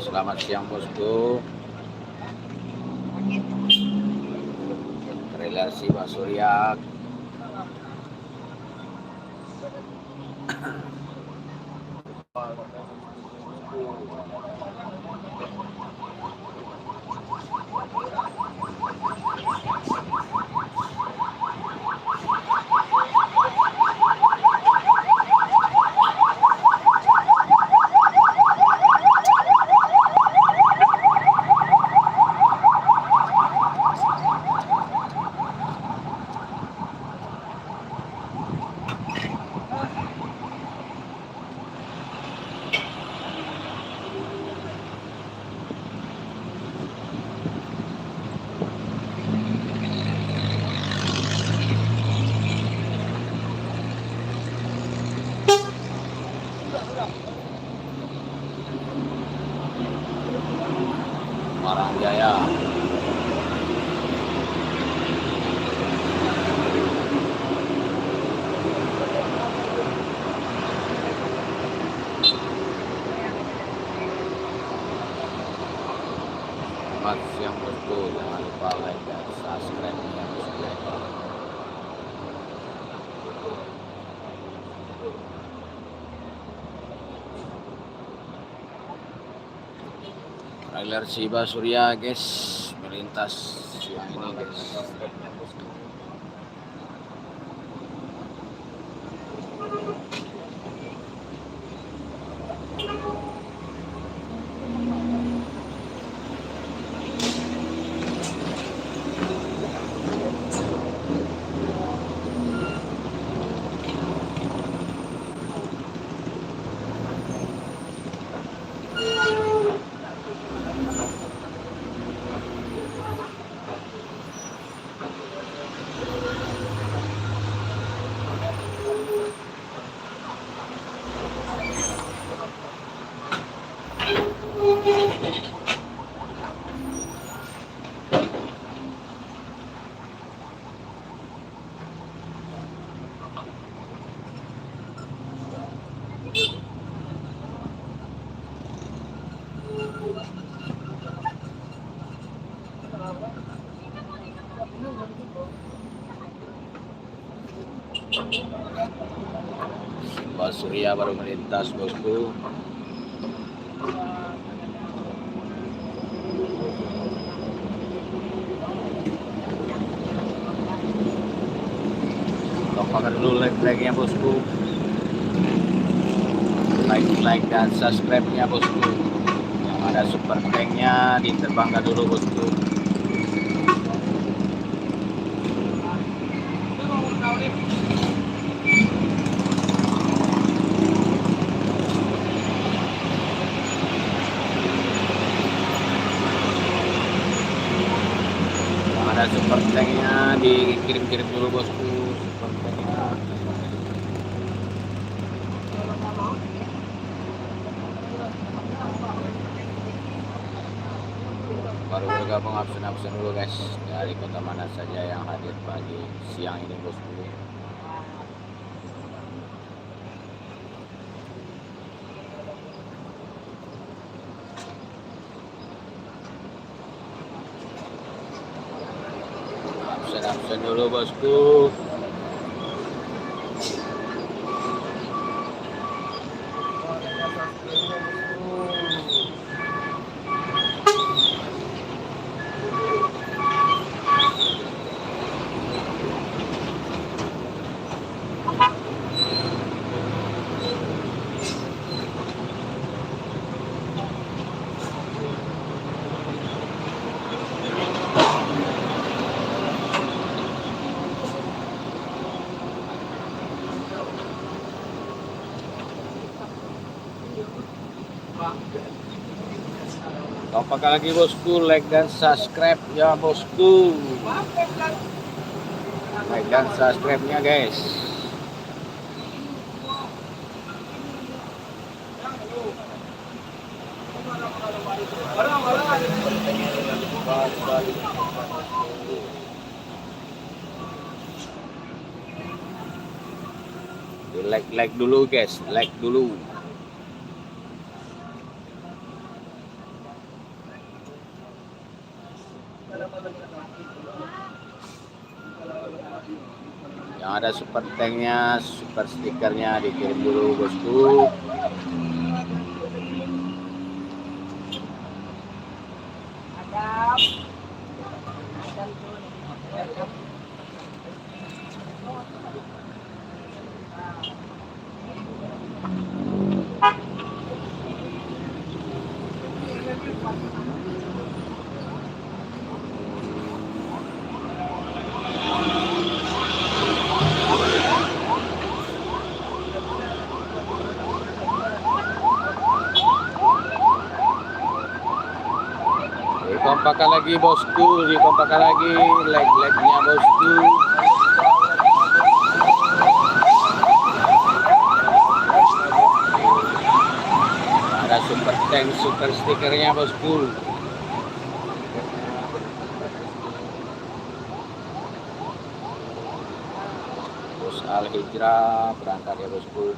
selamat siang bosku. Relasi Pak Surya. Marang Jaya. Selamat siang bosku, jangan lupa like dan subscribe ya bosku. Trailer Siba Surya guys melintas siang ini guys. Pak Surya baru melintas bosku. Topakkan dulu like-nya bosku. Like dan subscribe-nya bosku. Yang ada super tank-nya diterbangkan dulu bosku. Ada super tanknya dikirim-kirim dulu bosku, super tanknya. Baru bergabung absen dulu guys, dari kota mana saja yang hadir pagi siang ini bosku. Absen dulu bosku. Apakah lagi bosku, like dan subscribe ya bosku. Like dan subscribe-nya guys. Like dulu guys, like dulu. Yang ada super tanknya, super stikernya dikirim dulu bosku. Dikompakan lagi bosku, dikompakan lagi leg-legnya bosku. Ada super tank, super stikernya bosku. Bos Al Hijrah berangkat ya bosku.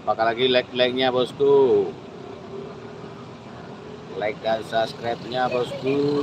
Apakah lagi like-nya bosku, like dan subscribe-nya bosku.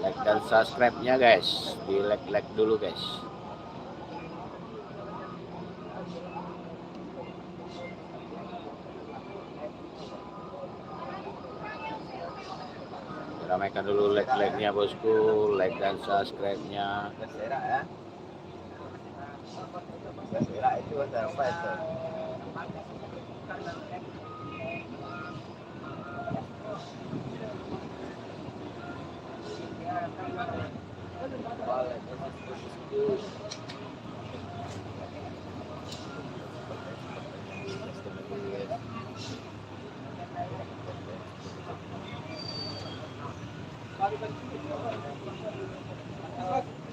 Like dan subscribe-nya guys, di like dulu guys. Ramaikan dulu like-nya bosku, like dan subscribe-nya. Itu apa itu?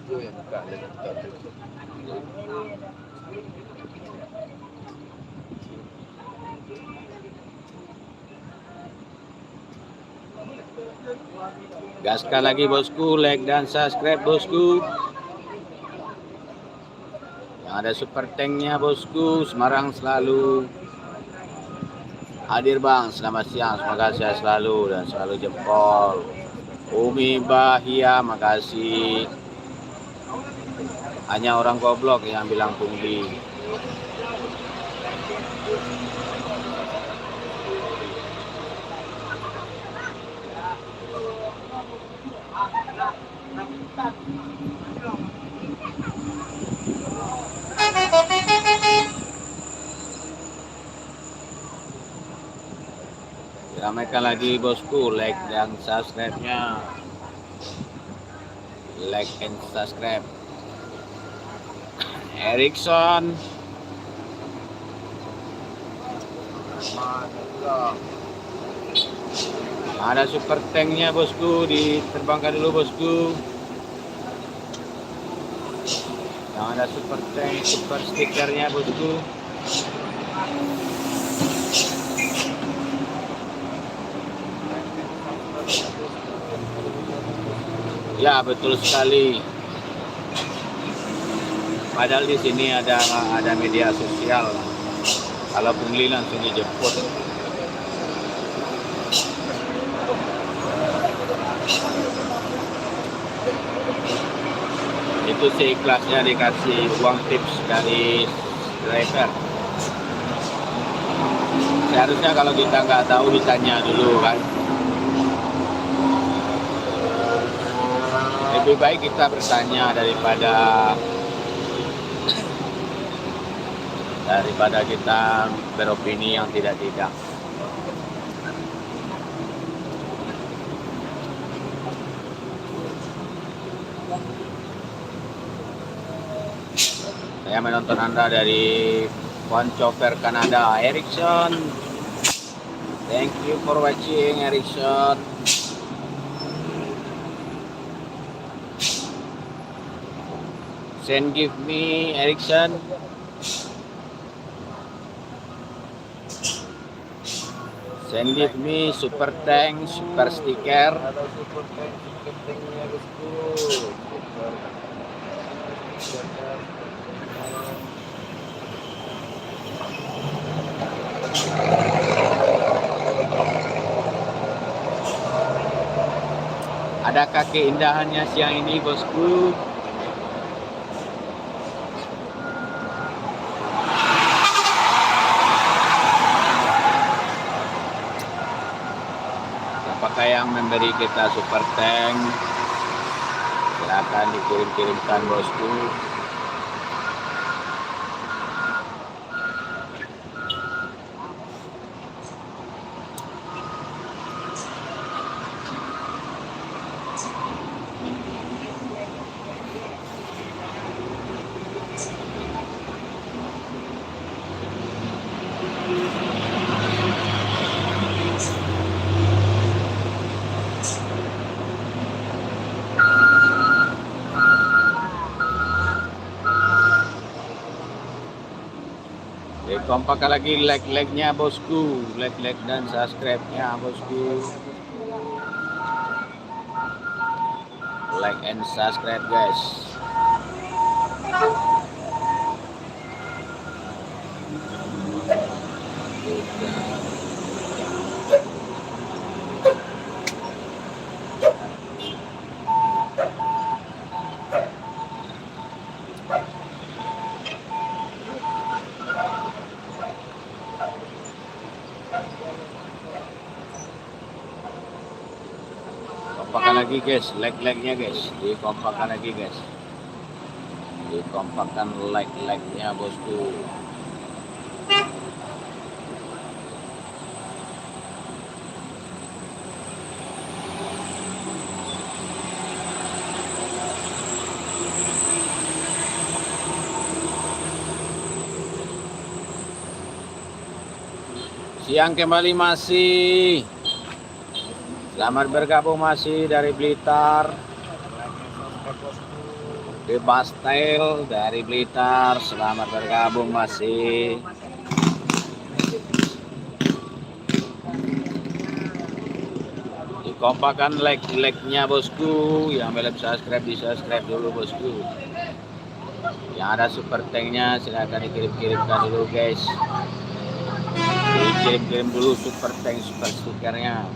Itu yang buka gaskan lagi bosku, like dan subscribe bosku. Yang ada super tanknya bosku, Semarang selalu hadir bang. Selamat siang, semoga sehat selalu dan selalu jempol. Umi Bahia, makasih. Hanya orang goblok yang bilang pungli. Ramaikan lagi bosku, like dan subscribe-nya. Like and subscribe. Erikson. Ada super tanknya bosku, diterbangkan dulu bosku. Yang ada super tank, super stikernya bosku. Ya betul sekali. Padahal di sini ada media sosial. Kalau pungli langsung dijemput. Itu seikhlasnya dikasih uang tips dari driver. Seharusnya kalau kita nggak tahu ditanya dulu kan. Lebih baik kita bertanya daripada kita beropini yang tidak-tidak. Saya menonton Anda dari Vancouver, Kanada, Erickson. Thank you for watching, Erickson. Send give me, Erickson. Send give me super tank, super sticker. Ada super tanknya bosku. Adakah keindahannya siang ini, bosku? Apakah yang memberi kita super tank? Silakan dikirim-kirimkan, bosku. Kompak lagi like-nya, bosku. Like dan subscribe-nya, bosku. Like and subscribe, guys. Kompakkan lagi, guys, like-nya, guys. Dikompakkan lagi, guys. Dikompakkan like-nya, bosku. Siang kembali masih. Selamat bergabung masih dari Blitar. The Bastel dari Blitar. Selamat bergabung masih. Dikompakkan like-nya, bosku. Yang belum subscribe di subscribe dulu, bosku. Yang ada super tanknya silahkan dikirim-kirimkan dulu, guys. Dikirim-kirim dulu super tank, super stikernya.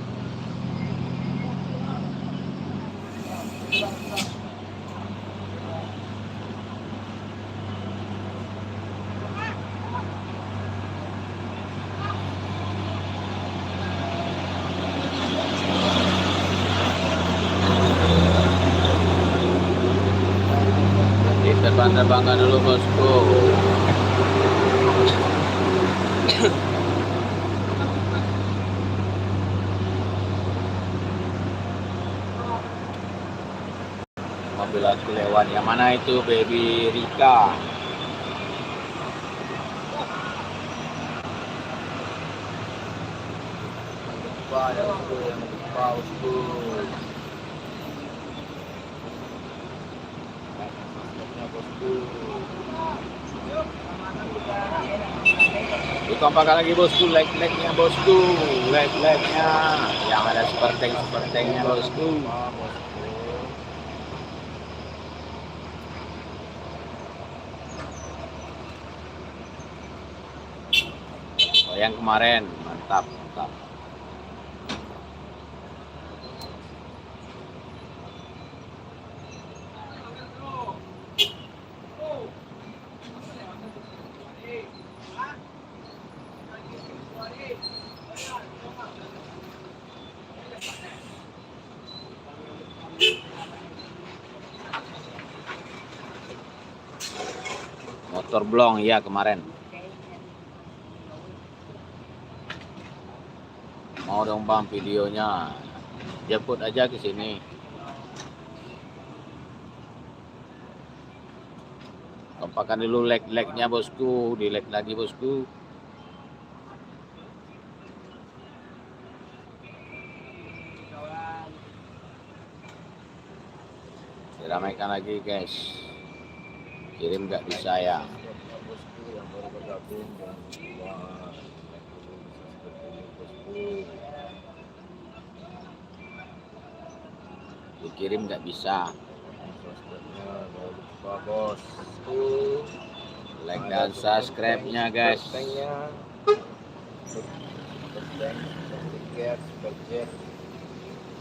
Terbang-terbangkan dulu, bosku. Mobil aku lewat. Yang mana itu, baby Rika? Dikompakkan lagi, bosku. Like-nya, bosku. Like-nya. Yang ada super tanknya, bosku. yang kemarin. Mantap, mantap. Motor blong ya kemarin. Mau dong bang videonya, jemput aja ke sini. Kompakan dulu like-nya bosku, di like lagi bosku. Diramaikan lagi guys. Kirim nggak bisa ya. Bosku yang baru bergabung dan lupa Dikirim nggak bisa. subscribe-nya, jangan lupa bosku. Like dan subscribe-nya guys. Supertanknya, supertank, supertiket, superjet.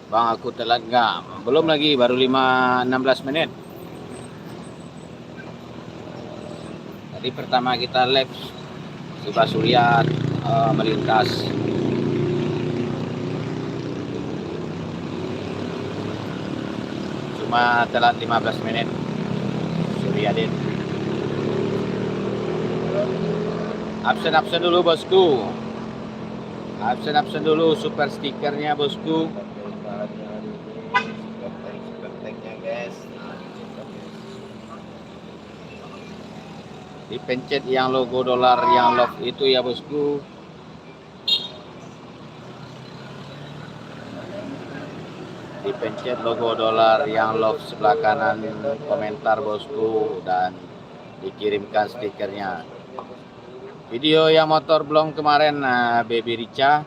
Bang aku telat nggak? Belum lagi, baru 16 menit. Tadi pertama kita live si Basurya melintas. Cuma telat 15 menit. Suryadin. Absen dulu bosku. Absen dulu super stikernya bosku. Supertanknya guys. Dipencet yang logo dolar yang love itu ya bosku. Dipencet logo dolar yang love sebelah kanan komentar bosku dan dikirimkan stikernya. Video yang motor blong kemarin Baby Rica.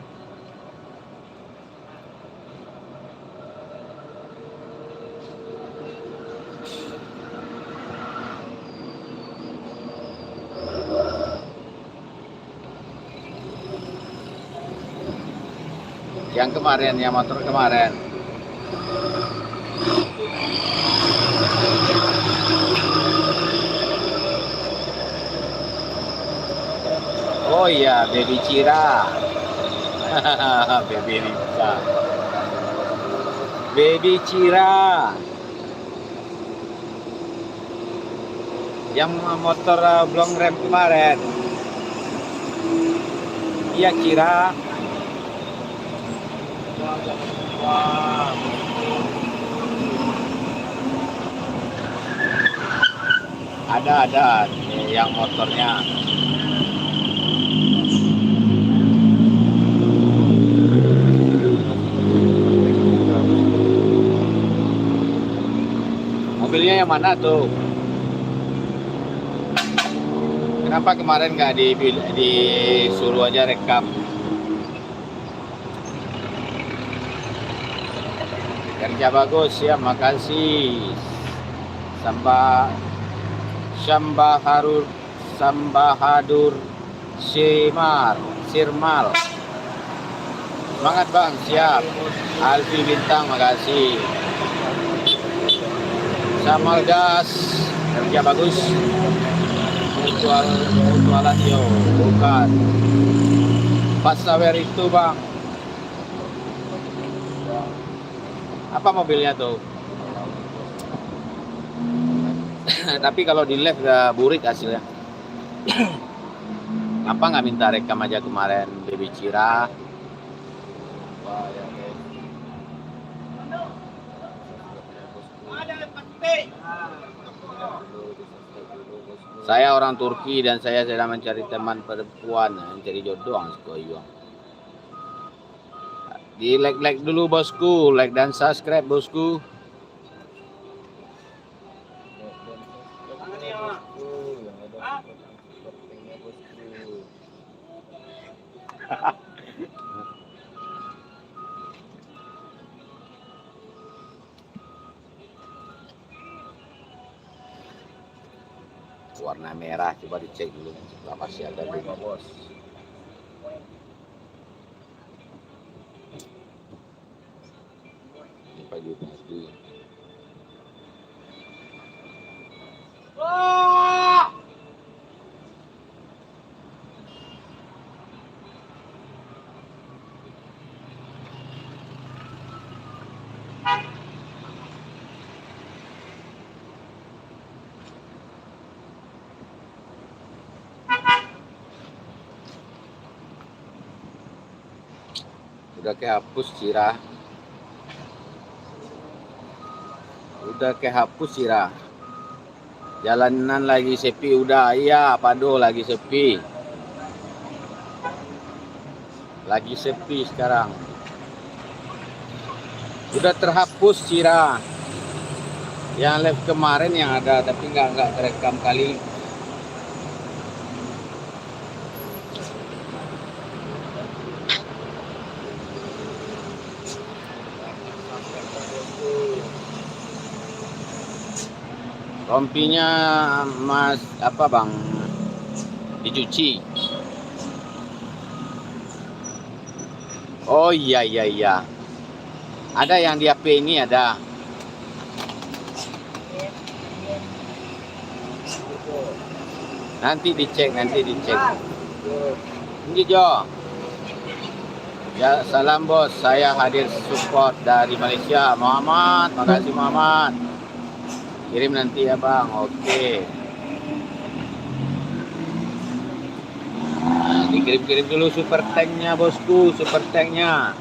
Yang kemarin, yang motor kemarin. Oh iya, Baby Cira. Baby Rica. Baby Cira. Yang motor blong rem kemarin. Iya Cira. Wah. Ada yang motornya. Mobilnya yang mana tuh? Kenapa kemarin nggak disuruh aja rekam? Kerja bagus ya, makasih. Sambahadur Sirmal. Semangat bang, siap. Alfi Bintang, makasih. Samal gas, kerja bagus. Mutualan yo, bukan. Pas sawer itu bang. Apa mobilnya tuh? Tapi kalau di live gak burik hasilnya. Apa nggak minta rekam aja kemarin Baby Cira? Wah, ya guys. Saya orang Turki dan saya sedang mencari teman perempuan, mencari jodoh sekoyong. Di like dulu bosku, like dan subscribe bosku. Warna merah, coba dicek dulu. Sebelah masih ada Bos. Junedi. Udah kehapus Cira. Udah kehapus Cira. Jalanan lagi sepi udah. Iya, Pado lagi sepi. Lagi sepi sekarang. Udah terhapus Cira. Yang live kemarin yang ada tapi nggak terekam kali. Rompinya Mas apa Bang? Dicuci. Oh iya. Ada yang di HP ini ada. Nanti dicek. Ini Jo. Ya, salam bos. Saya hadir support dari Malaysia. Muhammad, makasih Muhammad. Kirim nanti ya Bang. Oke. Nah, dikirim-kirim dulu super tanknya bosku, super tanknya.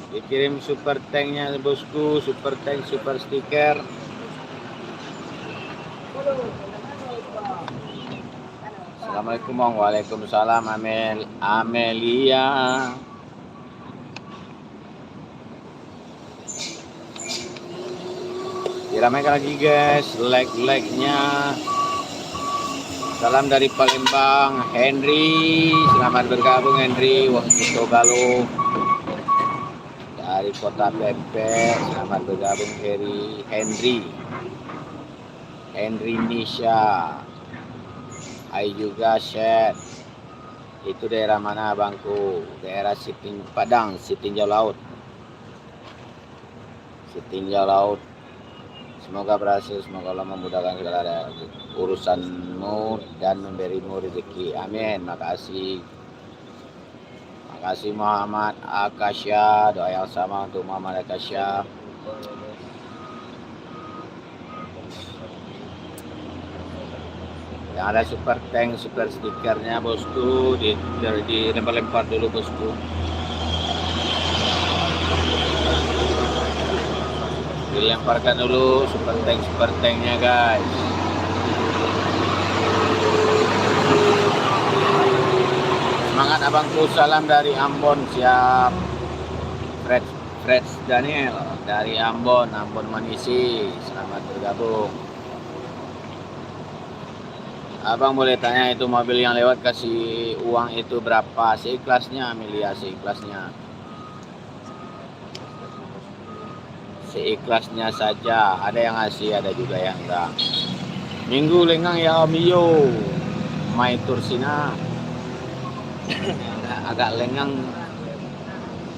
Dikirim super tanknya bosku, super tank, super stiker. Assalamualaikum Bang. Waalaikumsalam Amelia. Diramaikan lagi guys, like-nya. Salam dari Palembang, Henry. Selamat bergabung Henry. Waktu Galo. Dari Kota Pempek, selamat bergabung Henry Nisha. Hai juga Syed. Itu daerah mana Bangku? Daerah Padang, Sitinjau Laut. Semoga berhasil, semoga Allah memudahkan segala urusanmu dan memberimu rezeki. Amin. Makasih Muhammad Akasya. Doa yang sama untuk Muhammad Akasya. Yang ada super tank, super stikernya bosku, dilempar-lempar dulu bosku. Dilemparkan dulu super tanknya guys. Semangat abangku, salam dari Ambon. Siap. Fred Daniel dari Ambon Manisi, selamat bergabung. Abang boleh tanya itu mobil yang lewat kasih uang itu berapa? Seikhlasnya Amelia, seikhlasnya saja. Ada yang ngasih, ada juga yang enggak. Minggu lengang ya Om Iyo. Mai Tursina. Agak lengang.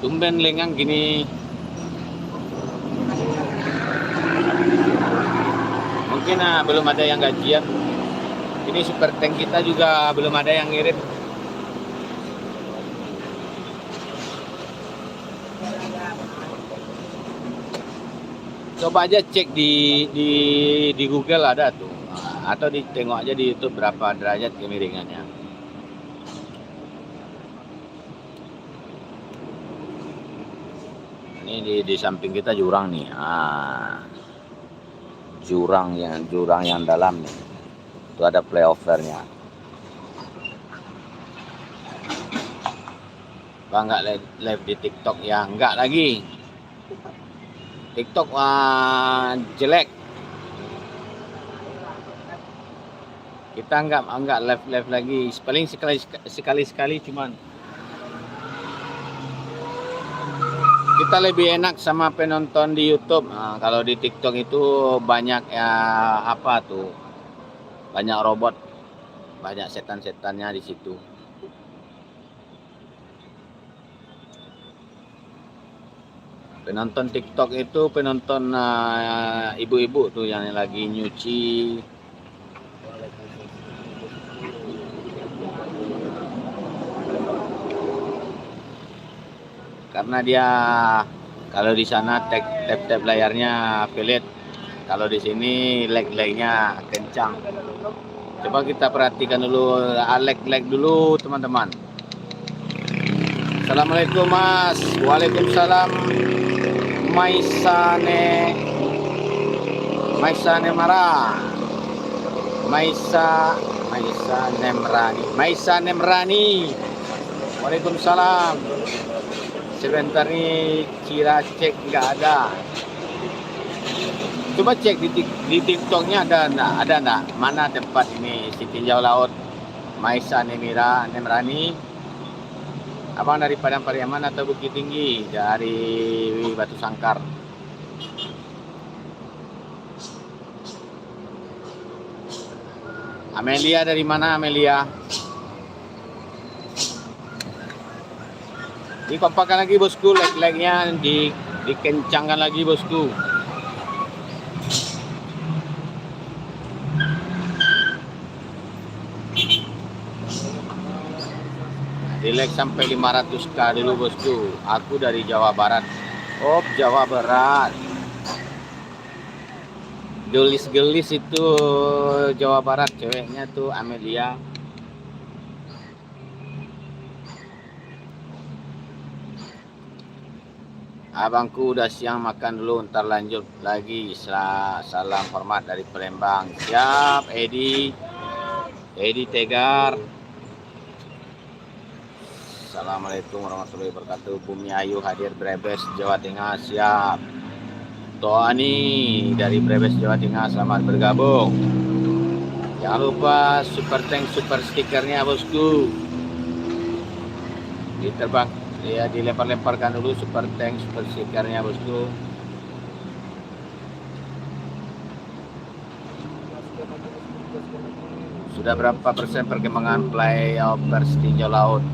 Tumben lengang gini. Mungkin belum ada yang gajian. Ini super tank kita juga belum ada yang ngirim. Coba aja cek di Google ada tuh. Atau ditengok aja di YouTube berapa derajat kemiringannya. Ini di samping kita jurang nih. Jurang yang dalam nih. Itu ada flyovernya. Bang nggak live di TikTok ya? Nggak lagi. TikTok jelek. Kita nggak live lagi. Paling sekali cuman. Kita lebih enak sama penonton di YouTube. Nah, kalau di TikTok itu banyak banyak robot, banyak setan-setannya di situ. Penonton TikTok itu penonton ibu-ibu tuh yang lagi nyuci. Karena dia kalau di sana tap layarnya pelit, kalau di sini lag-lagnya kencang. Coba kita perhatikan dulu lag dulu teman-teman. Assalamualaikum Mas. Waalaikumsalam. Maisane Mara. Maisa Nemrani. Waalaikumsalam. Sebentar nih Cira cek nggak ada. Coba cek di TikToknya ada enggak? Mana tempat ini si tinjau laut Maisa Nemrani? Abang dari Padang Pariaman atau Bukit Tinggi? Dari Batu Sangkar. Amelia dari mana Amelia? Dikompakkan lagi bosku, lag-lagnya dikencangkan lagi bosku. Di-lag sampai 500k dulu bosku. Aku dari Jawa Barat. Oh, Jawa Barat. Gelis-gelis itu Jawa Barat, ceweknya tuh Amelia. Abangku udah siang, makan dulu, ntar lanjut lagi. Salam hormat dari Palembang. Siap, Edi Tegar. Assalamualaikum warahmatullahi wabarakatuh. Bumi Ayu hadir Brebes, Jawa Tengah. Siap. Toani dari Brebes, Jawa Tengah, selamat bergabung. Jangan lupa super tank, super stikernya bosku. Diterbang, ya dilempar-lemparkan dulu super tank, super stikernya bosku. Sudah berapa persen perkembangan playoffers tinjau laut?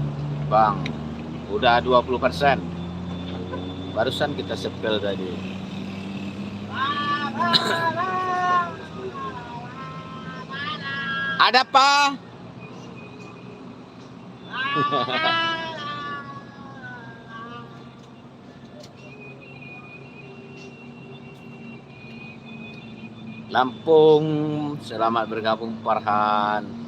Bang, udah 20%. Barusan kita sepel tadi. Ada apa? Lampung, selamat bergabung Farhan.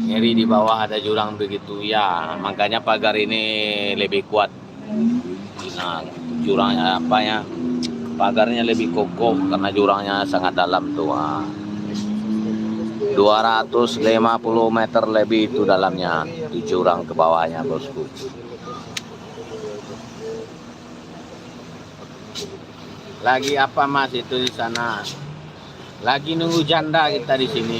Nyeri di bawah ada jurang begitu ya, makanya pagar ini lebih kuat. Nah, jurangnya pagarnya lebih kokoh karena jurangnya sangat dalam tuh. 250 meter lebih itu dalamnya, di jurang ke bawahnya bosku. Lagi apa Mas itu di sana? Lagi nunggu janda kita di sini.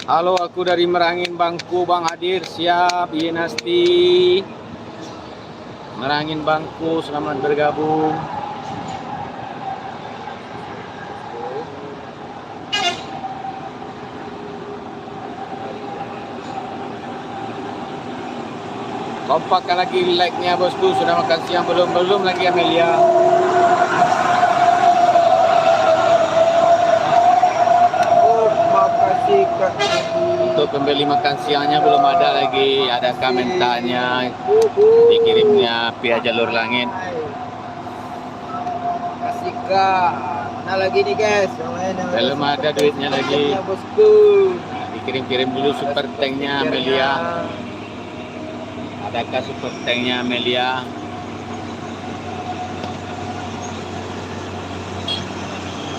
Halo, aku dari Merangin Bangku, Bang Hadir. Siap, Yenasti. Merangin Bangku, selamat bergabung. Kompakkan lagi like-nya bosku. Sudah makan siang belum lagi Amelia. Untuk pembeli makan siangnya belum ada lagi, ada komentarnya dikirimnya via jalur langit. Kasih kak, mana lagi nih guys? Belum ada duitnya lagi. Bosku. Nah, dikirim dulu super tanknya Amelia. Adakah super tanknya Amelia?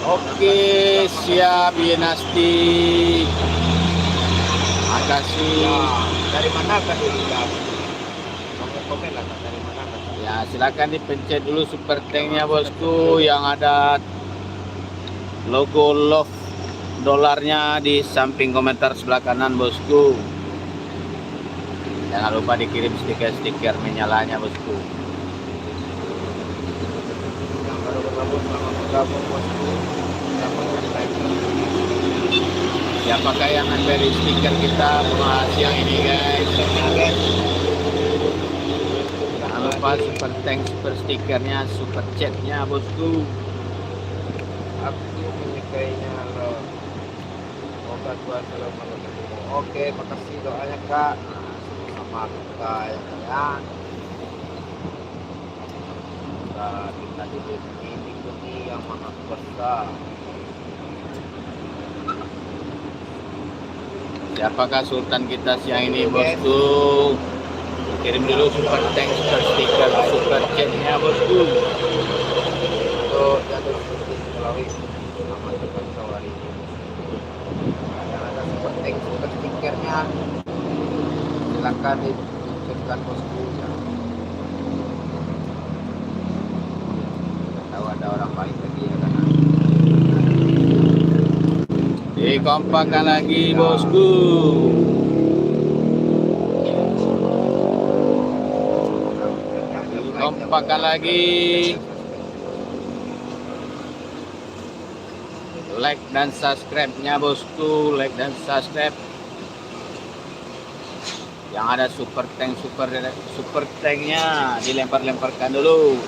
Oke, siap Yenasti. Makasih. Dari mana kak ini kak? Komen lah kak, dari mana kak? Ya, silakan dipencet dulu super tanknya bosku yang ada logo love dolarnya di samping komentar sebelah kanan bosku. Jangan lupa dikirim stiker-stiker menyalanya bosku. Yang baru bergabung selamat bergabung bosku. Dapatkan lagi. Siapakah yang memberi stiker kita buat siang ini guys? Jangan lupa super thanks, super stikernya, super chatnya bosku. Aku menyukainya loh. Semoga Tuhan selalu menolongmu. Oke, makasih doanya kak. Sama kita ya. Kita diikuti yang maha kuasa. Siapakah sultan kita siang ini bosku? Kirim dulu super thanks, super stiker, super chatnya bosku. Untuk jatuh seperti Sulawesi sama teman hari ini. Ada super thanks, super stikernya. Silakan diucapkan bosku. Tahu ada orang baik lagi ya kan? Dikompakan lagi bosku. Dikompakan lagi. Like dan subscribe-nya bosku, like dan subscribe. Yang ada super tank-nya dilempar-lemparkan dulu.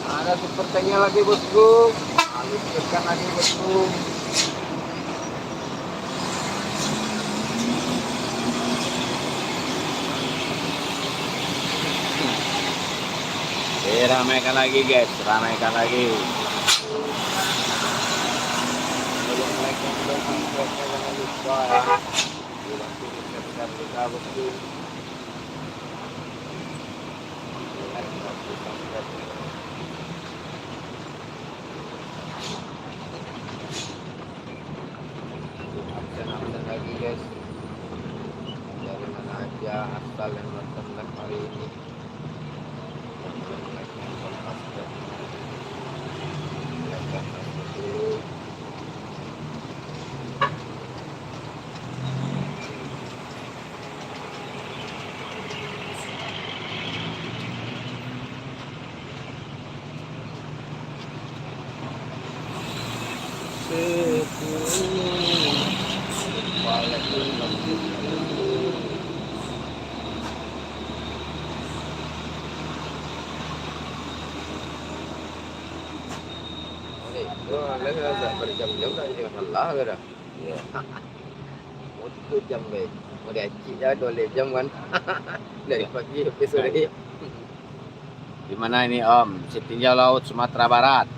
Ada super tanknya lagi bosku. Lanjutkan lagi bosku. Ramaikan lagi guys, ramaikan lagi. Belum like dan belum subscribe-nya jangan lupa ya. Dibantu di-share kita bosku. Like dan subscribe. Absen lagi guys. Dari mana aja asal yang nonton live hari ini. Like dan subscribe. Like dan subscribe dulu. Berjam-jam dah jangan salah ke dah. Ya. Mau 7 jam baik. Mau diacik dah 12 jam kan. Dari pagi sampai sore. Di mana ini Om? Setinjau Laut Sumatera Barat.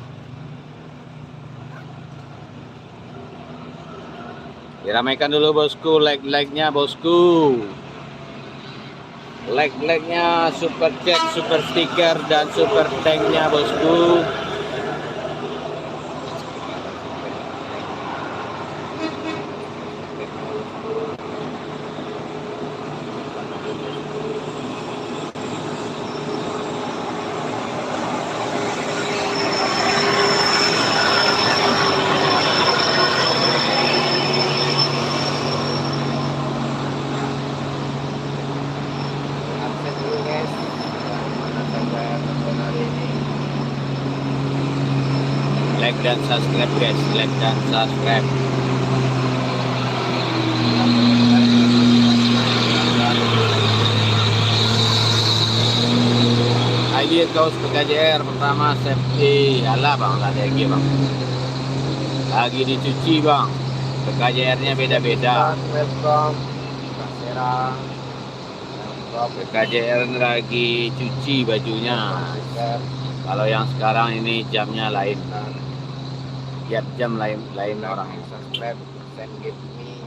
Diramaikan dulu bosku, like-nya bosku. Like-nya, super chat, super stiker dan super thank-nya bosku. Absen dulu guys. Mana saja nonton hari ini. Like dan subscribe guys, like dan subscribe. Lagi kaos PKJR pertama safety. Alah bang, ada lagi bang. Lagi dicuci bang. PKJR-nya beda-beda. Welcome. Kak Serang. Welcome. PKJR lagi cuci bajunya. Stiker. Kalau yang sekarang ini jamnya lain. Tiap jam lain orang. Subscribe. Send give me.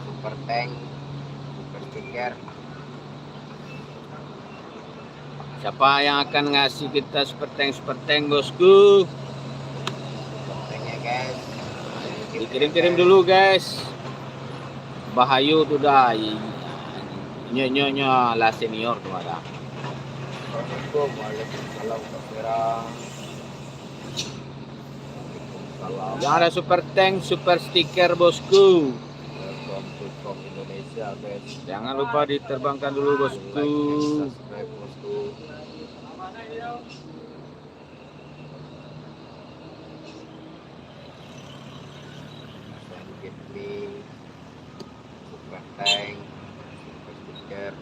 Super tank. Super stiker. Siapa yang akan ngasih kita super tank bosku? Tanknya guys. Dikirim-kirim dulu guys. Bahayu tuh dah. Nyonya lah senior tuh ada. Assalamualaikum. Waalaikumsalam. Kak Serang. salam. Yang ada super tank, super stiker bosku. Welcome to From Indonesia guys. Jangan lupa diterbangkan dulu Like bosku. and subscribe bosku. Sedikit nih, super tank, super stiker.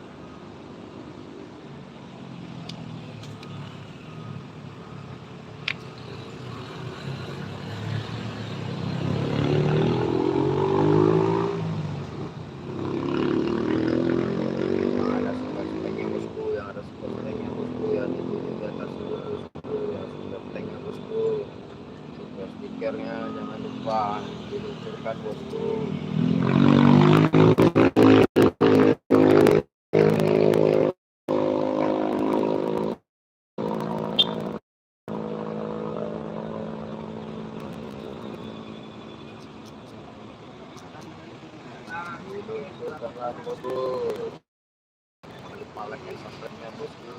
Ada super tanknya bosku, yang ada super tanknya bosku, yang itu di atas dulu bosku, yang super tanknya bosku, super stikernya jangan lupa diluncurkan bosku. Diluncurkan lagi bosku. Jangan lupa like dan subscribe-nya bosku.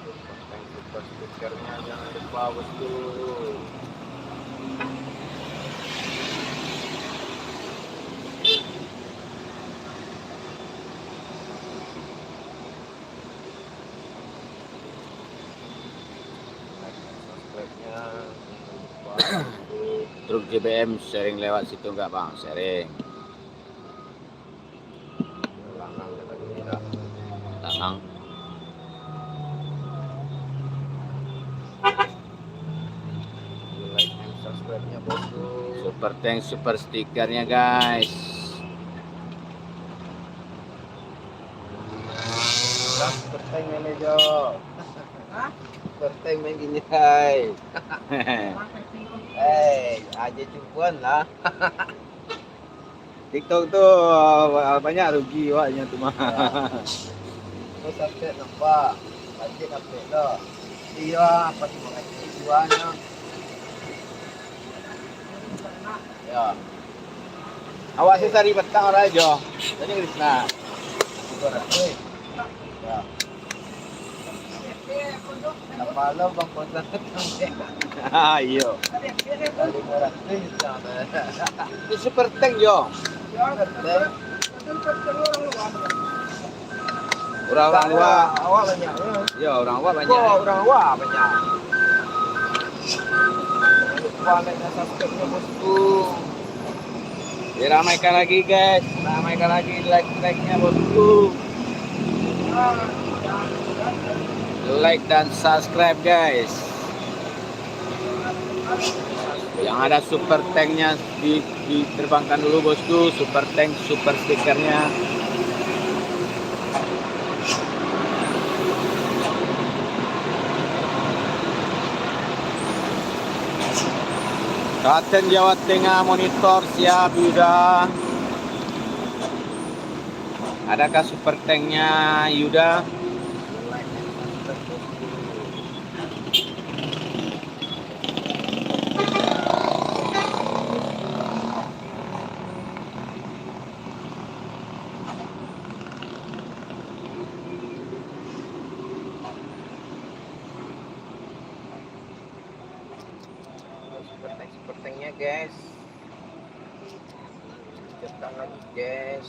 Super tank super stikernya jangan lupa bosku. Like dan subscribe-nya jangan lupa bosku. Truk JBM sharing lewat situ enggak bang? Sharing. Lanang kata kita. Tanang. Like and subscribe-nya bosku. Super tank, super stikernya guys. Super tank manager. Super tank main gini hai. Aja cukuan lah. TikTok tuh banyak rugi waknya tuh mah. Terus update nampak. Budget update dah. Iya, apa sih makanya tujuannya? Ya, Awak sih sari petang orang aja. Tadi Krisna. juga rapi. Ya. Apa lo bang konsen Iya. kali rapi sama. Itu super tank yo. Orang-orang luar. Awak banyak. Ya orang luar banyak. Kok orang luar banyak. Lupa like dan subscribe-nya bosku. Diramaikan lagi guys. Ramaikan lagi like-nya bosku. Like dan subscribe guys. Yang ada super tanknya diterbangkan dulu bosku. Super tank, super stikernya. Klaten Jawa Tengah monitor siap Yuda. Adakah super tanknya Yuda? Like and subscribe bosku. Super tanknya guys. Cetak lagi guys.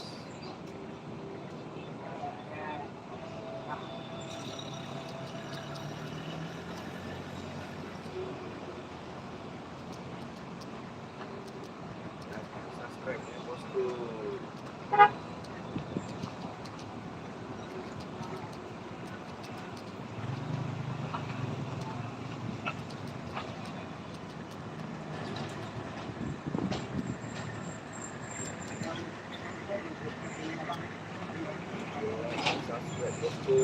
Subscribe-nya bosku. Subscribe bosku.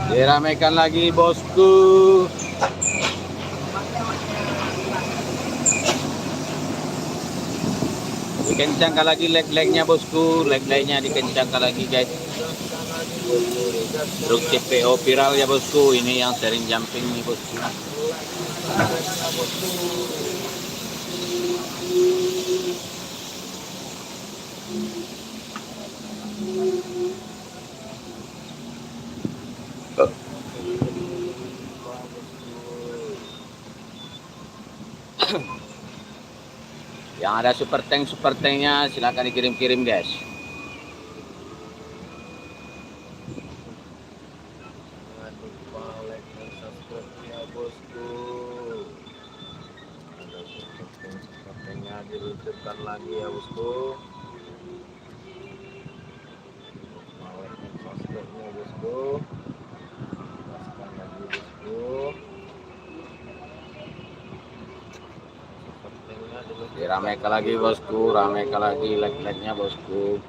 Diramaikan lagi bosku. Dikencangkan lagi leg-legnya bosku, leg-legnya dikencangkan lagi guys. Truk CPO viral ya bosku, ini yang sering jumping nih bosku. Yang ada super tanknya silahkan dikirim-kirim guys. Jangan lupa like dan subscribe-nya bosku. Ada super-tanknya diluncurkan lagi ya bosku. Like dan subscribe-nya bosku. Gaskan lagi bosku. Super-tanknya diluncurkan. Diramekan lagi bosku, ramekan lagi leg-legnya bosku.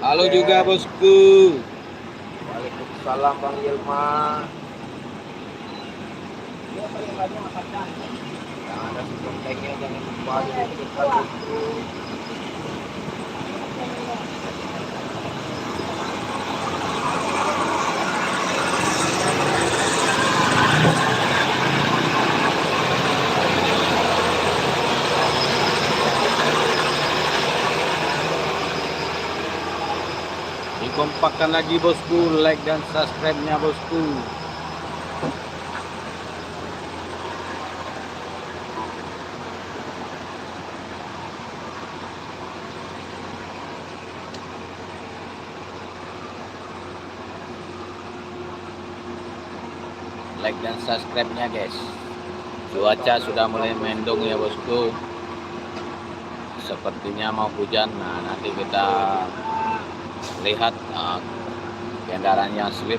Halo juga bosku. Waalaikumsalam Bang Yilma. Yang ada super tanknya jangan lupa diluncurkan bosku. Dikompakkan lagi bosku, like dan subscribe-nya bosku. Like dan subscribe-nya guys. Cuaca sudah mulai mendung ya bosku. Sepertinya mau hujan. Nah, nanti kita lihat kendaraan yang slip.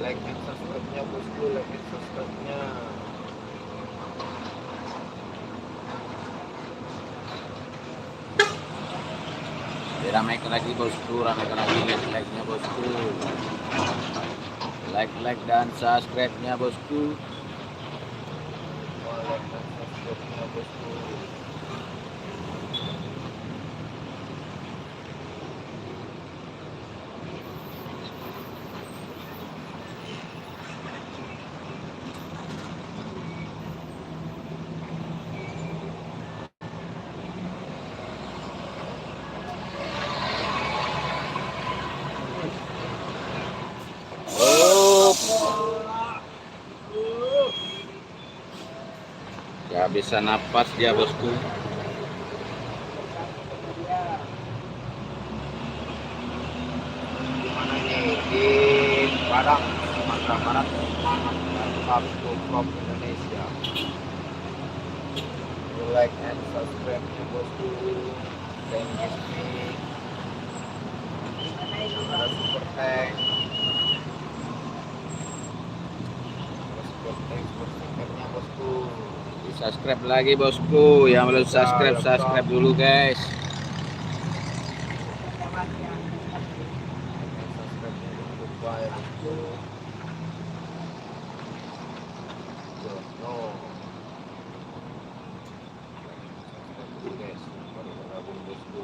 Like and subscribe-nya bosku, like and subscribe-nya. Diramekan lagi bosku, ramekan lagi like-nya bosku. Like dan subscribe-nya bosku. Like dan subscribe-nya bosku. Ya bisa napas dia bosku. Gimana nih di Padang, Sumatera Barat, Sabtu Prop Indonesia. Like and subscribe-nya bosku. Thank you. Yang ada super tank. Super tank, super stickernya bosku. subscribe lagi bosku. Yang belum subscribe, subscribe dulu guys. Subscribe-nya jangan lupa ya bosku. No. Subscribe dulu guys. Baru bergabung bosku.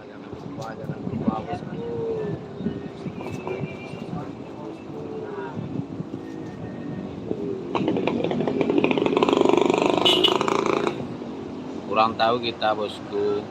Jangan lupa bosku. Kurang tahu kita bosku.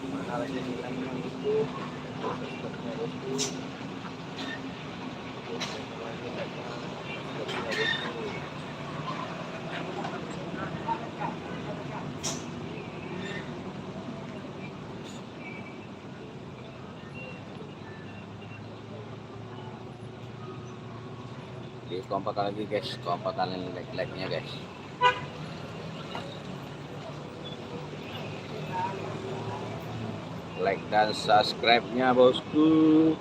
Mana lagi nilainya bosku? Subscribe-nya bosku. Mana lagi like-nya? Subscribe-nya bosku. Di kompak lagi guys, kompak kalian like-nya guys. Like dan subscribe-nya bosku.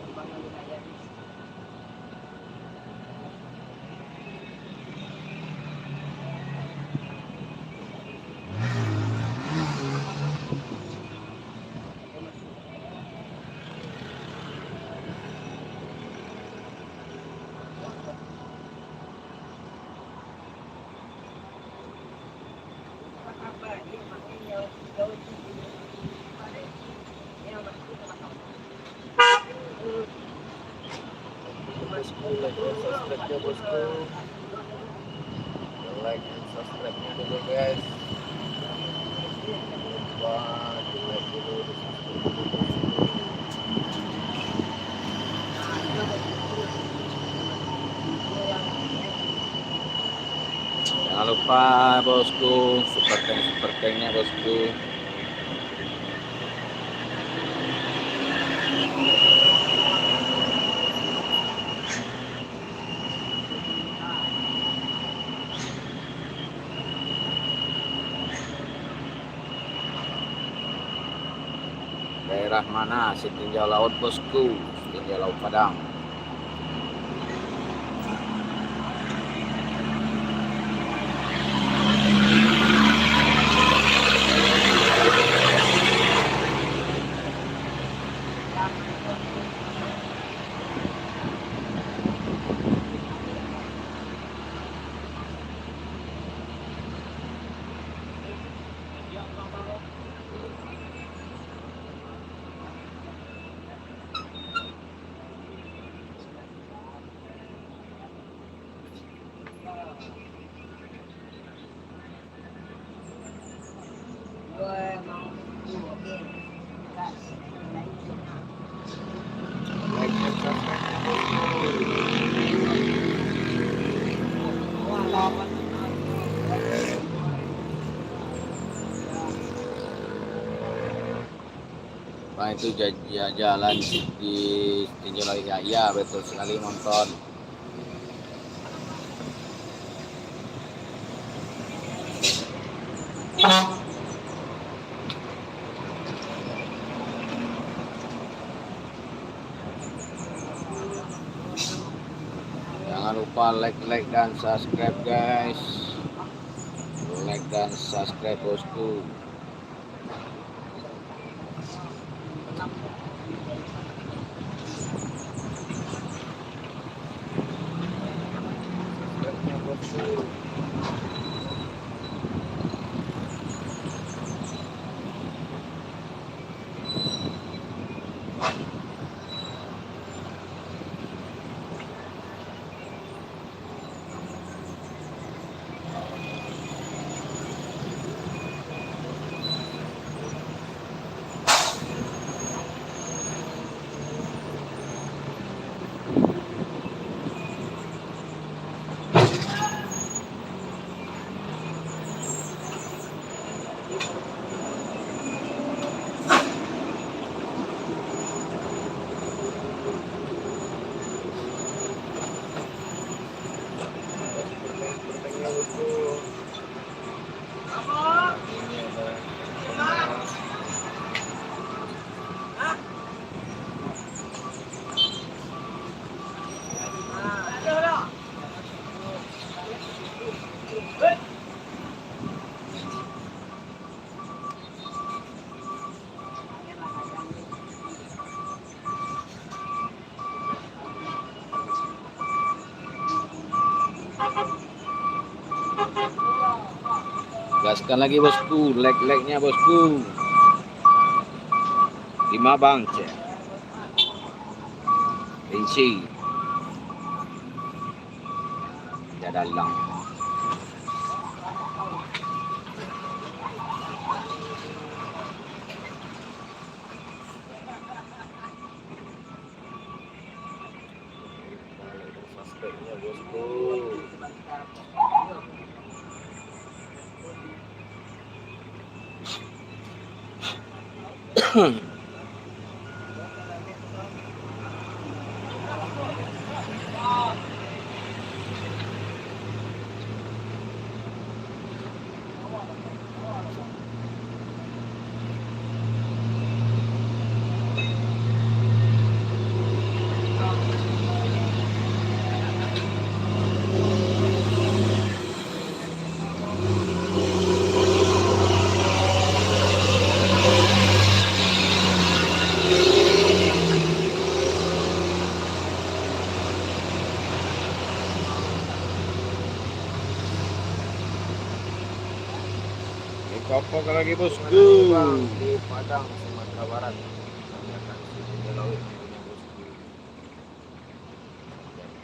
Bosku, like dan subscribe-nya bosku. Like dan subscribe-nya dulu guys. Jangan lupa di like dulu, di subscribe dulu bosku. Jangan lupa bosku, super tanknya bosku. Daerah mana? Setinjau laut bosku, setinjau laut Padang. Like dan subscribe-nya bosku. Wah itu jalan di tinjau lagi ya, betul sekali nonton. Jangan lupa like dan subscribe guys. Like dan subscribe bosku. Subscribe-nya bosku. Gaskan lagi bosku, leg-legnya bosku. 5 bang, cek. Rinci. Dia dalam. Subscribe-nya bosku. Kopok lagi bosku. Bang, di Padang, Sumatera Barat. Kami akan sudah laut punya bosku.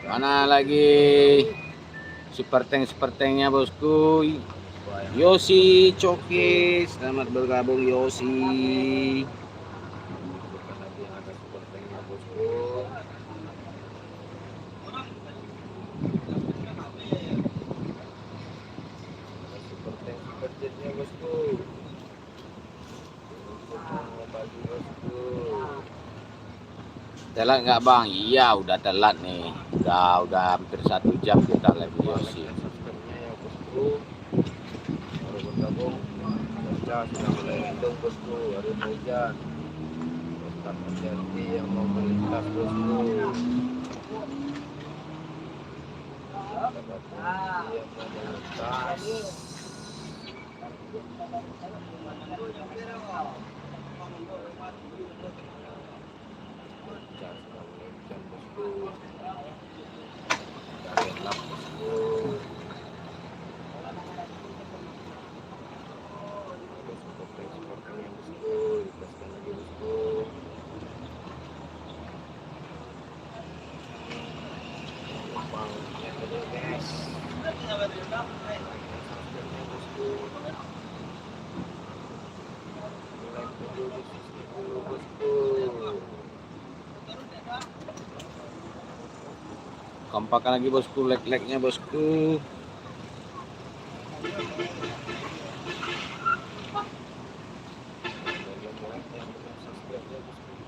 Mana lagi super tanknya bosku. Yosi Coki, selamat bergabung Yosi. Bukan lagi yang ada super tanknya bosku. Ada super tank super jetnya bosku. Untuk bagi bosku. Telat nggak bang? Iya udah telat nih. Udah hampir 1 jam kita live Yosi. Subscribe-nya ya bosku. Baru bergabung. Cuaca sudah mulai mendung bosku. Hari hujan. Tetap hati-hati yang mau melintas bosku. Tetap hati-hati yang mau melintas. Cuaca sudah mulai hujan bosku. Cari lap bosku. Sepertinya bosku, dikasihkan lagi bosku. Bang, yang kedua guys. Subscribe-nya bosku. Like dulu, subscribe dulu bosku. Kompakan lagi bosku, leg-legnya bosku. Subscribe-nya bosku.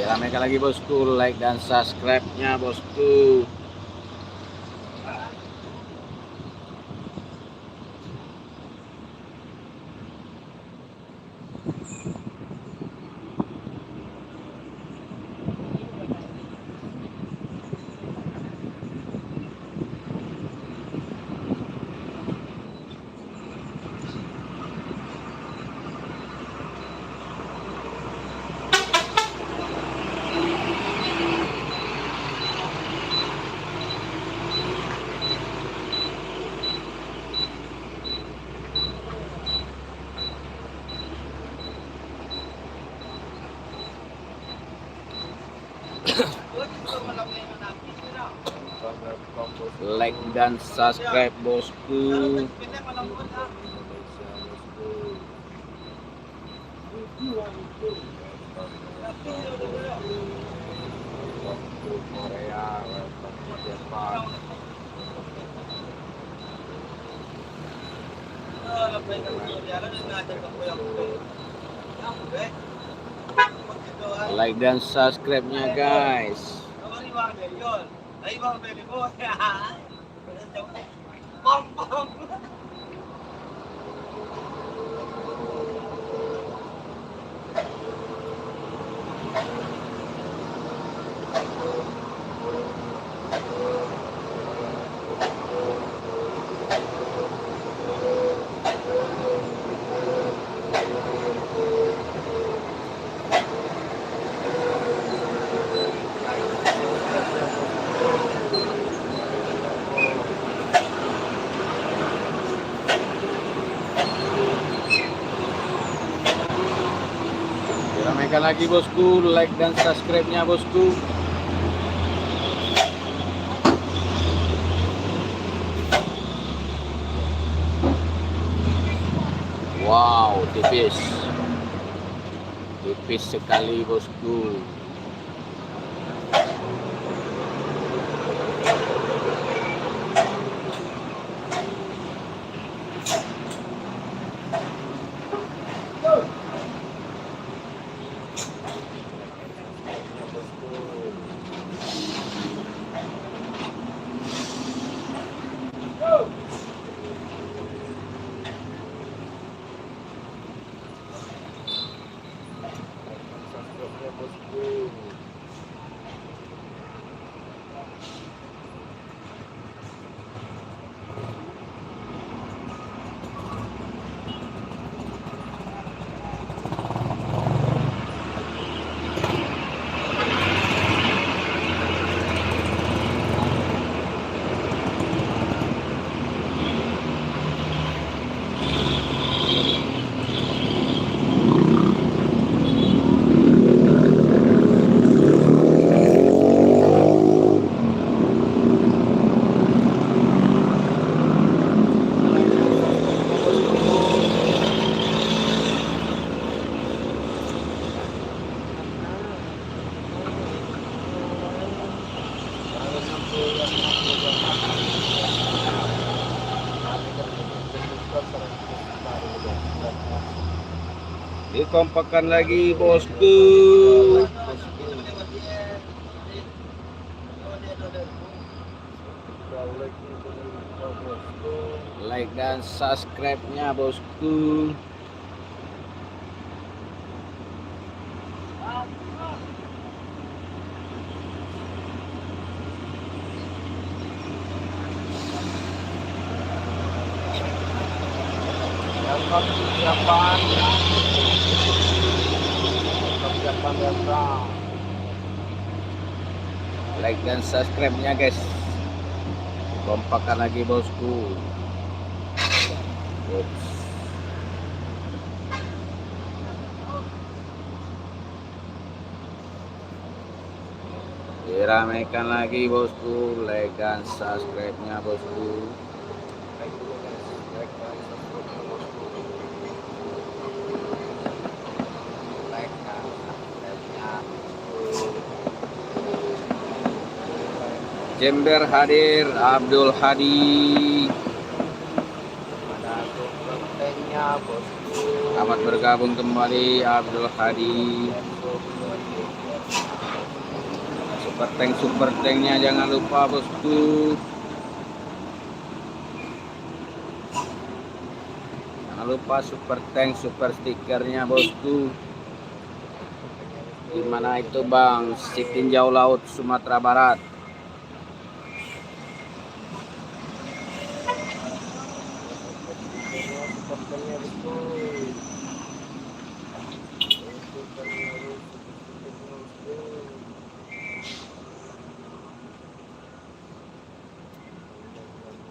Ramekan lagi bosku, like dan subscribe-nya bosku. Like dan subscribe bosku. Korea, Jepang. Like dan subscribe-nya guys. Diramaikan lagi bosku, like dan subscribe-nya bosku. Wow, tipis. Tipis sekali bosku. Dikompakkan lagi bosku. Like dan subscribe-nya bosku. Like dan subscribe-nya guys. Kompakkan lagi bosku. Ups. Diramaikan lagi bosku, like dan subscribe-nya bosku. Jember hadir, Abdul Hadi. Selamat bergabung kembali Abdul Hadi. Super tanknya jangan lupa bosku. Jangan lupa super tank, super stikernya bosku. Gimana itu bang? Si tinjau laut Sumatera Barat.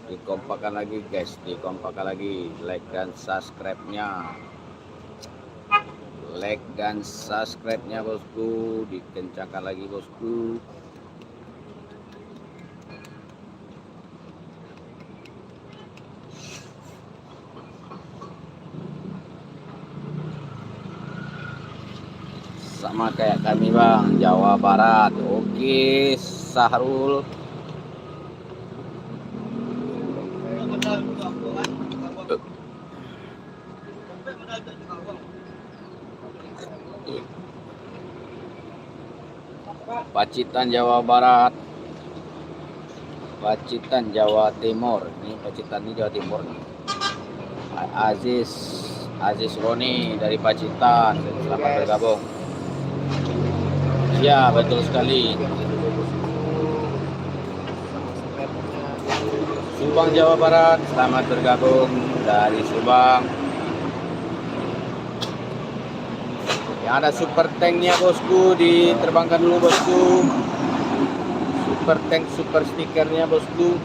Dikompakkan lagi guys, dikompakkan lagi, like dan subscribe-nya. Like dan subscribe-nya bosku, dikencangkan lagi bosku. Sama kayak kami bang, Jawa Barat. Oke, Sahrul. Pacitan Jawa Barat. Pacitan Jawa Timur. Ini Pacitan ini Jawa Timur nih. Aziz Roni dari Pacitan, selamat bergabung. Ya, betul sekali. Subang Jawa Barat, selamat bergabung dari Subang. Yang ada super tanknya bosku, diterbangkan dulu bosku. Super tank, super stikernya bosku.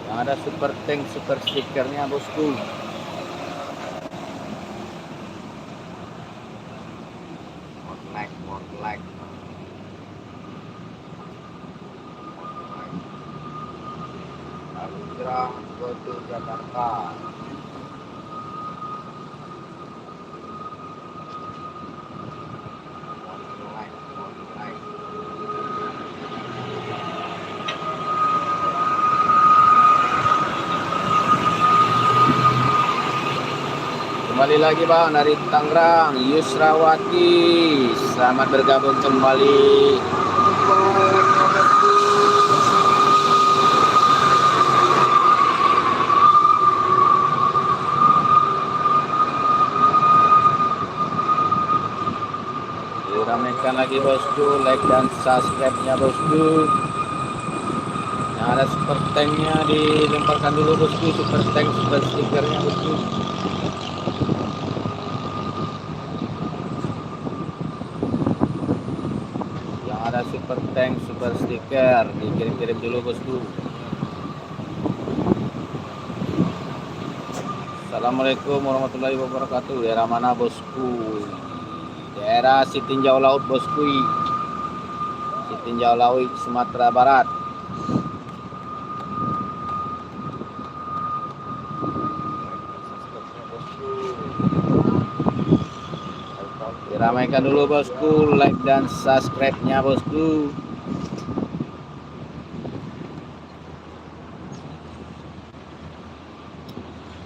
Yang ada super tank, super stikernya bosku. More like. Alhijrah Kota Jakarta. Kembali lagi bang dari Tangerang, Yusrawati, selamat bergabung kembali. Diramaikan lagi bosku, like dan subscribe-nya bosku. Yang ada super tanknya dilemparkan dulu bosku, super tank, super stikernya bosku. Ada super tank, super stiker, dikirim-kirim dulu bosku. Assalamualaikum warahmatullahi wabarakatuh. Daerah mana bosku? Daerah Sitinjau Laut bosku. Sitinjau Laut, Sumatera Barat. Diramaikan dulu bosku, like dan subscribe-nya bosku.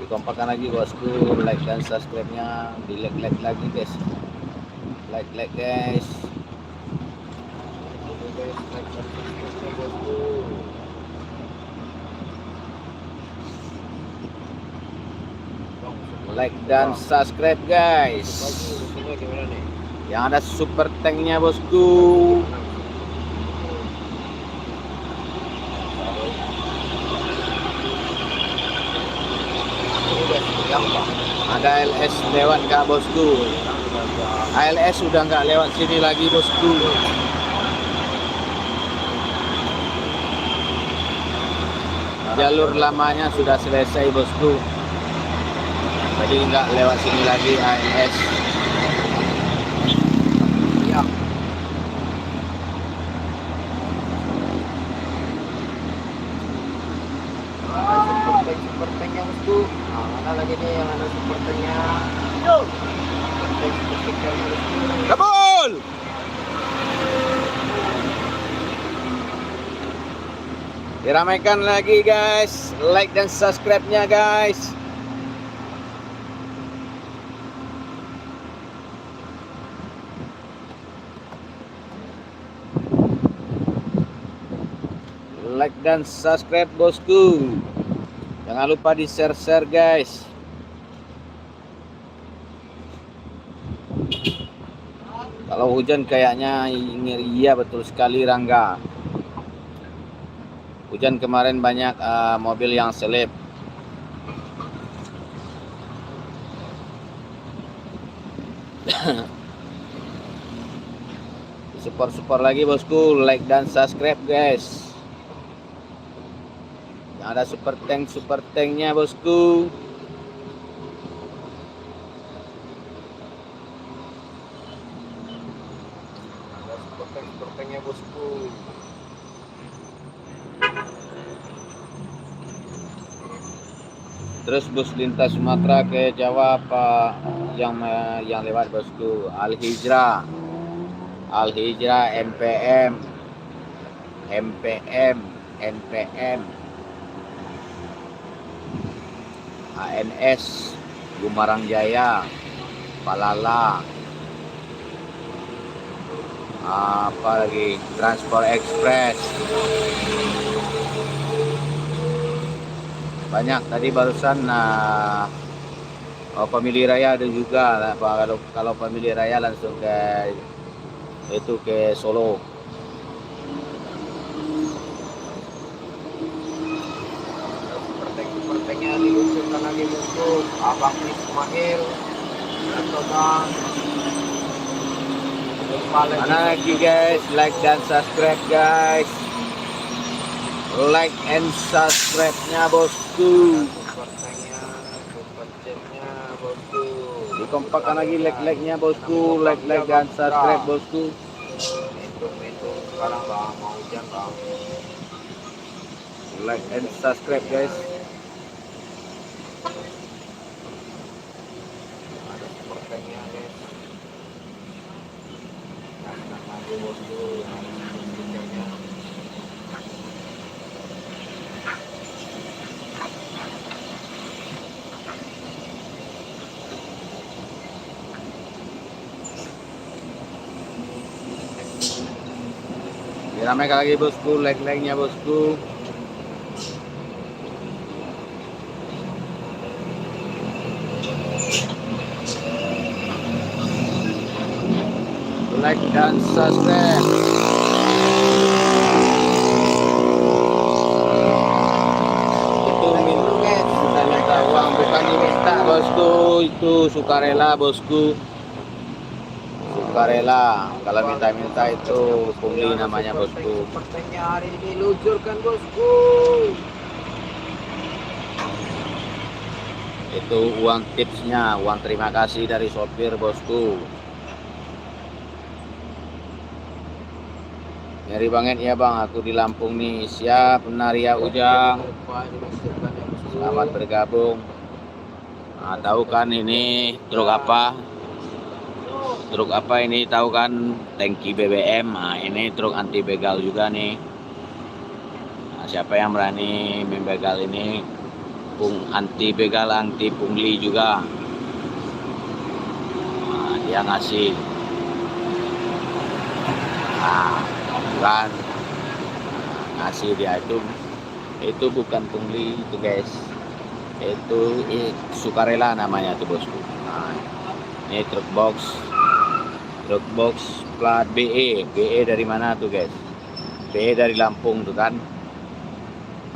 Dikompakkan lagi bosku, like dan subscribe-nya, di-like lagi guys. Like guys. Like dan subscribe guys. Yang ada super tanknya bosku. Ada LS lewat kak bosku. ALS sudah nggak lewat sini lagi bosku. Jalur lamanya sudah selesai bosku. Jadi nggak lewat sini lagi ALS. Ya. Super tanknya bosku. Nah, mana lagi nih yang ada super tanknya? Kabul! Diramaikan lagi guys, like dan subscribe-nya guys. Like dan subscribe bosku. Jangan lupa di share guys. Kalau hujan kayaknya iya betul sekali Rangga. Hujan kemarin banyak mobil yang selip. Support lagi bosku, like dan subscribe guys. Yang ada super tanknya bosku. Super tanknya bosku. Terus bus lintas Sumatera ke Jawa apa yang lewat bosku? Al-Hijrah, MPM, ANS, Gumarang Jaya, Palala, apa lagi, Transport Express. Banyak tadi barusan pemilih raya ada juga. Kalau pemilih raya langsung ke Solo. Sepertinya diluncurkan lagi bosku. Abang Ismail atau Bang Mana lagi guys, like dan subscribe guys. Like and subscribe-nya bosku. Sepertinya super chatnya bosku. Dikompakkan lagi like-nya bosku, like dan subscribe bosku. Itu sekarang bang mau hujan bang. Like and subscribe guys. Ada sepertinya guys. Nah, lagi bosku yang ada stikernya. Diramaikan lagi bosku, like-nya bosku. Like dan subscribe. Itu minta uang, bukan diminta bosku, itu sukarela bosku. Sukarela, kalau minta-minta itu pungli namanya bosku. Sepertinya hari ini luncurkan bosku. Itu uang tipsnya, uang terima kasih dari sopir bosku. Nyari banget ya bang, aku di Lampung nih. Siap Naria Ujang, selamat bergabung. Nah, tahu kan ini truk apa? Truk apa ini, tahu kan? Tangki BBM. Nah, ini truk anti begal juga nih. Nah, siapa yang berani membegal ini? Anti begal, anti pungli juga. Nah, dia ngasih. Nah, kan ngasih dia itu bukan pungli itu guys. Itu sukarela namanya tuh bosku. Nah, ini truk box plat BE dari mana tuh guys? BE dari Lampung tuh kan.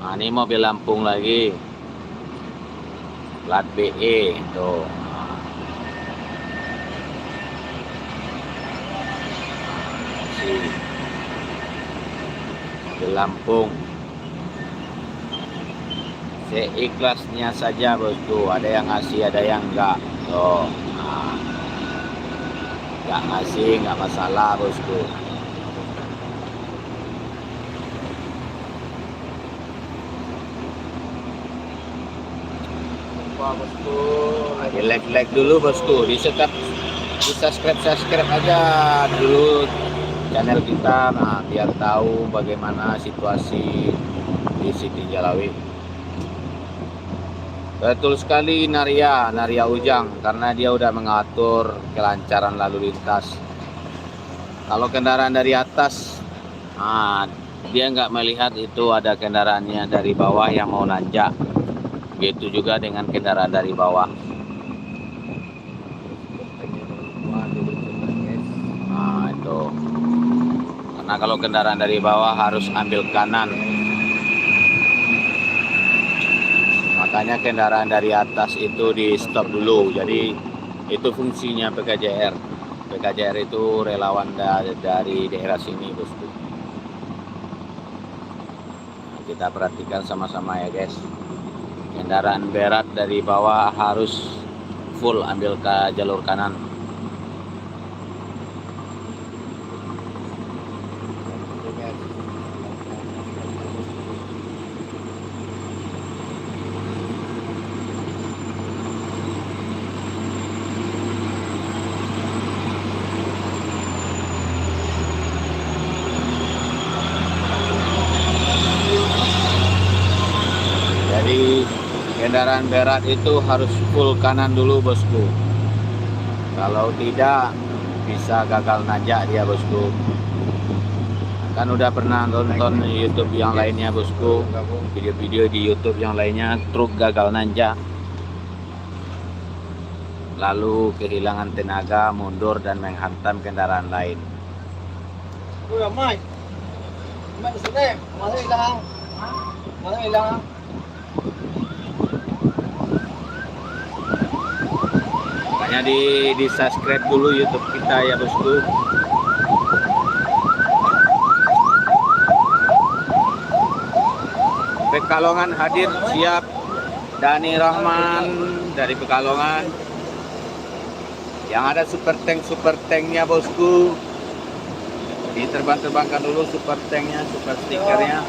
Nah, ini mobil Lampung lagi, plat BE tuh. Mobil Lampung. Seikhlasnya saja bosku, ada yang ngasih ada yang enggak. Tuh. Nah, enggak ngasih enggak masalah bosku. Wah bosku. Di like dulu bosku, di subscribe aja dulu channel kita. Nah, biar tahu bagaimana situasi di Siti Jalawi. Betul sekali Naria Ujang, karena dia udah mengatur kelancaran lalu lintas. Kalau kendaraan dari atas, dia nggak melihat itu ada kendaraannya dari bawah yang mau nanjak. Begitu juga dengan kendaraan dari bawah. Nah itu, karena kalau kendaraan dari bawah harus ambil kanan. Makanya kendaraan dari atas itu di stop dulu. Jadi itu fungsinya PKJR. PKJR itu relawan dari daerah sini bosku. Nah, kita perhatikan sama-sama ya guys. Kendaraan berat dari bawah harus full ambil ke jalur kanan. Jadi kendaraan berat itu harus full kanan dulu bosku. Kalau tidak bisa gagal nanjak dia bosku. Kan udah pernah nonton YouTube yang lainnya bosku, video-video di YouTube yang lainnya truk gagal nanjak, lalu kehilangan tenaga, mundur dan menghantam kendaraan lain. Makanya di subscribe dulu YouTube kita ya bosku. Pekalongan hadir siap. Dani Rahman dari Pekalongan. Yang ada super tanknya bosku. Diterbang-terbangkan dulu super tanknya, super stikernya.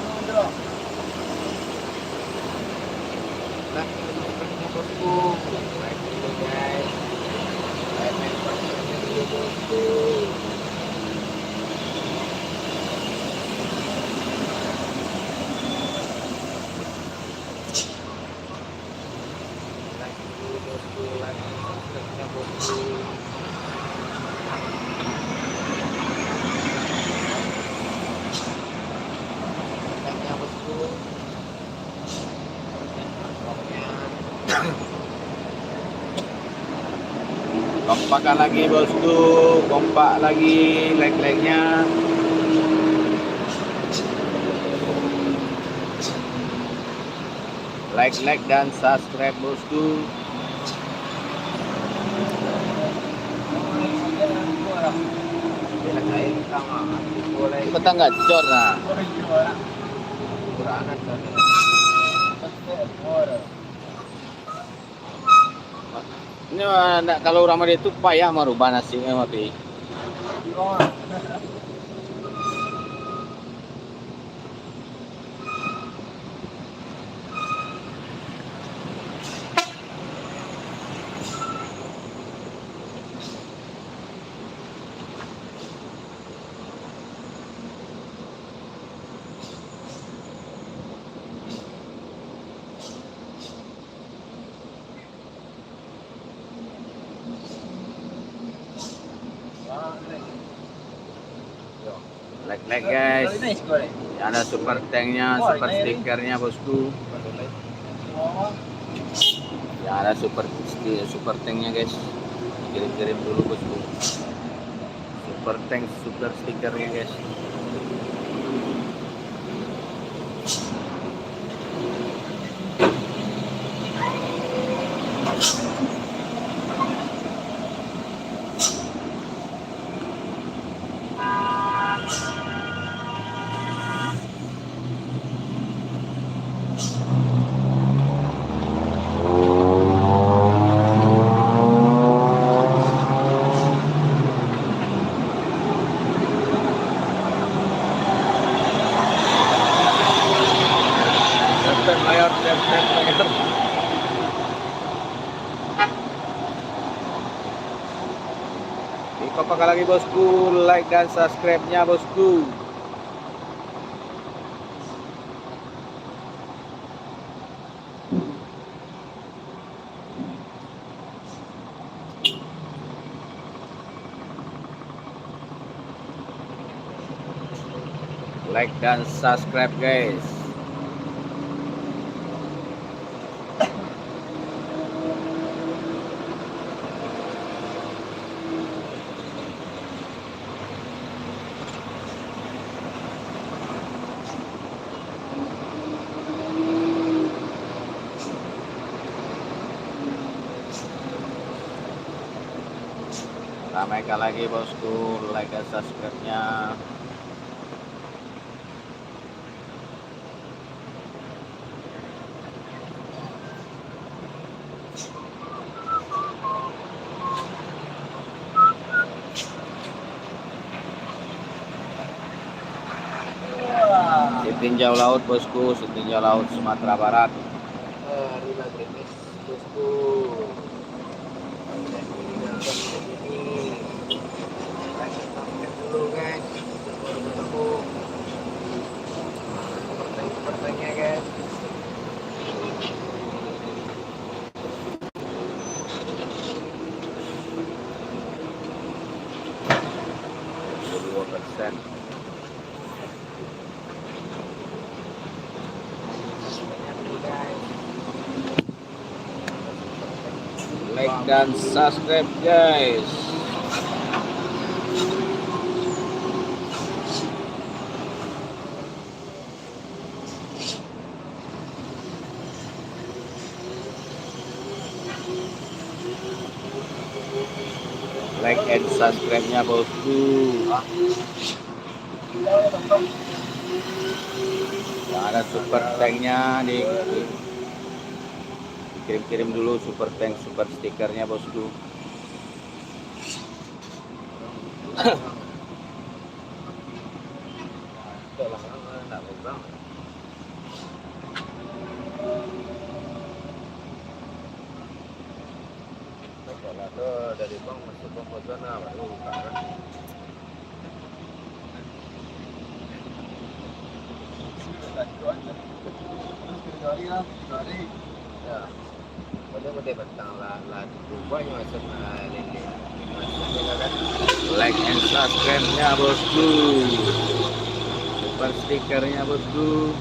Kompakan lagi bosku, kompak lagi leg-legnya. Like dan subscribe bosku. Betang gacor nah. Ini kalau orang itu payah merubah nasibnya tapi. Like guys. Ada super tanknya, super stikernya bosku. Ya ada super tanknya guys. Kirim-kirim dulu bosku. Super tank, super stikernya guys. Mayor. Kompakan lagi bosku, like dan subscribe-nya bosku. Like dan subscribe guys. Ramaikan lagi bosku, like dan subscribe-nya. Tinjau laut bosku, tinjau laut Sumatera Barat. Rila Grimis bosku. Dulu guys, bertemu pertanyaan guys. 2%. Like dan subscribe guys. Like and subscribe-nya bosku. Yang ada super tank-nya dikirim-kirim dulu super tank, super stikernya bosku. Kalau tuh dari bank masuk ke sana baru buka kan. Ya, boleh petang lah rupanya masuk lele. Masuknya kan. Like and subscribe-nya bosku. Super stikernya bosku.